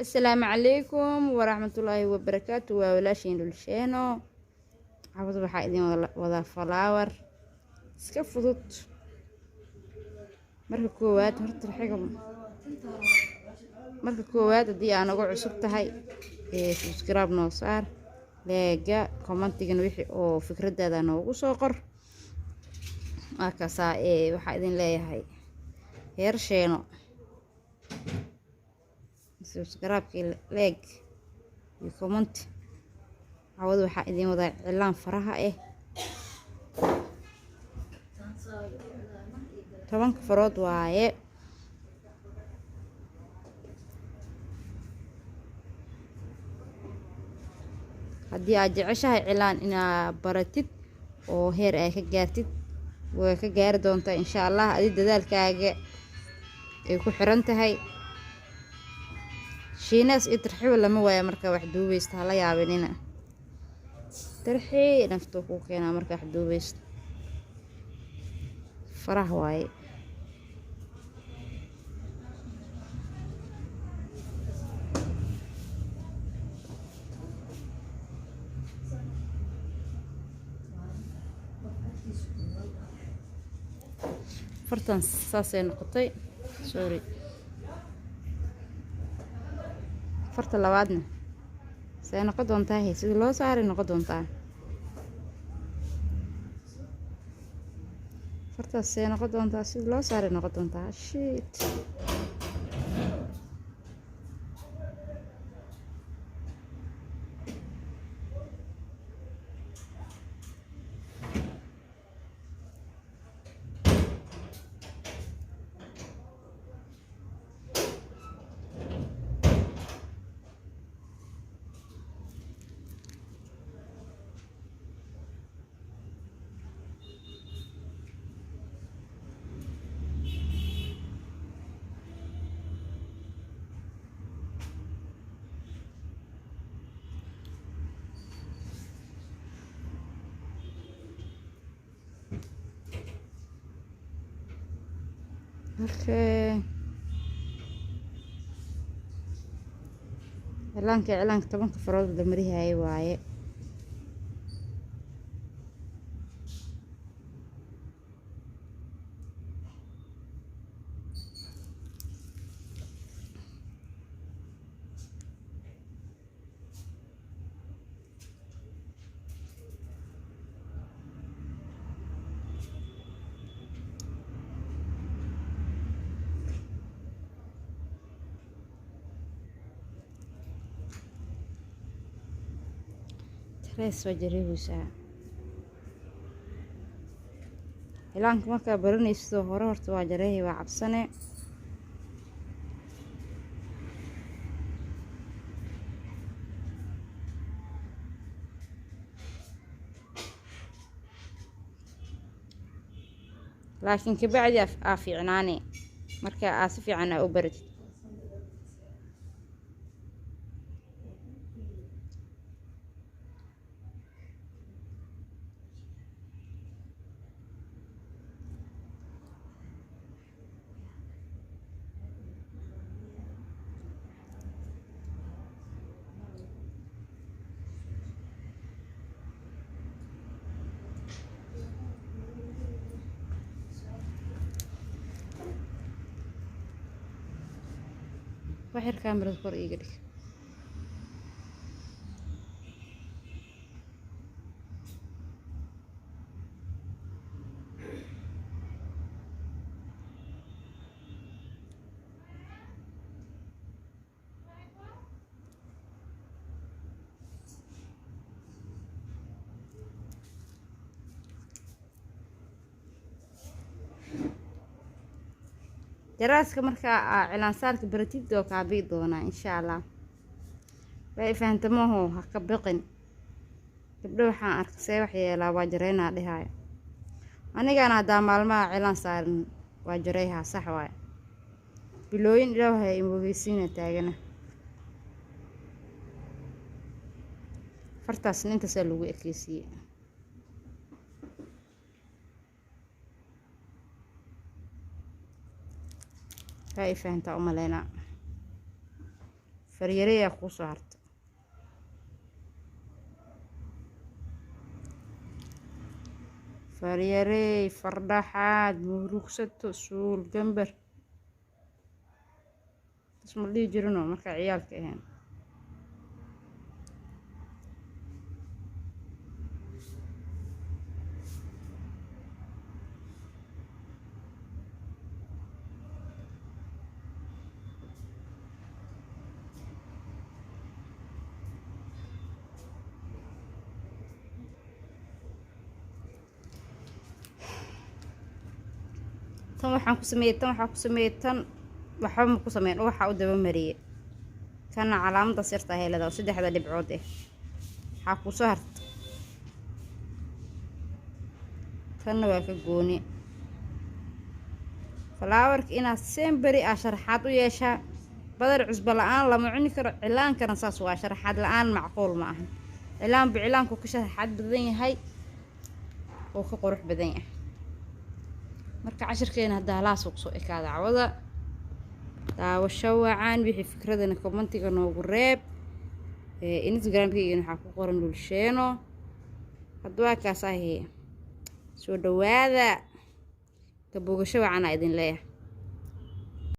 السلام عليكم ورحمة الله وبركاته وولاشين للشينو عاوز waxaa idin wada flower iska fudud marka koowaad hadii aan ugu cusub tahay subscribe noo saar leega commentigan wixii oo fikradaada noogu soo qor markaas waxaa idin leeyahay heer sheeno subscribe leeg iyo comment عوض waxaa idin wada cilaan faraha tobanka farood waaye haddii aad jeceshahay cilaan inaad baratid oo heer ay ka gaartid way ka gaari doontaa insha Allah adi dadaalkaaga ay ku xiran tahay shiinaas iyo tarxiib lama waayo marka wax duubaysta la yaabinina tarxii naftu ku keenaa marka wax duubaysta farah waaye fartan saasay noqotay sorry farta labaadna say noqon doontaa sida loo saaray noqon doontaa fartaas say noqon doontaa sida loo saaray noqon doontaa shit okay cilaanka tobanka farood la marihay waaye rees wajarihaysaa cilaanka markaa baranayso hore horta waa jareehay waa cabsane laakiin kabacdi aa fiicnaane marka aa si fiican aa u baratid waxir kaamirada kor iiga dhig daraaska markaa cilaan saarka baratid oo ka bii doona insha Allah way fahantamoho ha ka baqin gabdho waxaan arkay wax yeelaa waa jareena dhahay anigana hadaa maalmaha cilaan saarin waa jareeha sax waay bilooyin ilaahay imogeysiina taagana fartaas inta saa lagu ekeysiyay hay fahantaa u maleynaa faryareeyaa kuu soo harta. faryarey, fardhaxaad, murugsato, suul gambar isma dhihi jirinoo markaa ciyaalka ahayn. tan waxaan ku sameeyey tan waxba ma ku sameyn waxaa u daba mariyey kana calaamada sirta heelada oo 3 dhibcood waxaa ku soo harta tanna waa ka gooni falaawarka inaad semberi sharaxaad u yeeshaa badar cusbo la'aan lama cuni karo cilaankana saas waa sharaxaad la'aan macquul ma aha cilaan bicilaanku ka sharaxaad badan yahay oo ka qurux badan yahay marka cashirkeena hadda halaas ugu soo ekaada cawada daawasho wacan wixii fikradana commentiga noogu reeb Instagram-kayga waxaa ku qoran Lulsheeno hadda kaas soo dhawaada ka bogasho wacan idin leeyahay.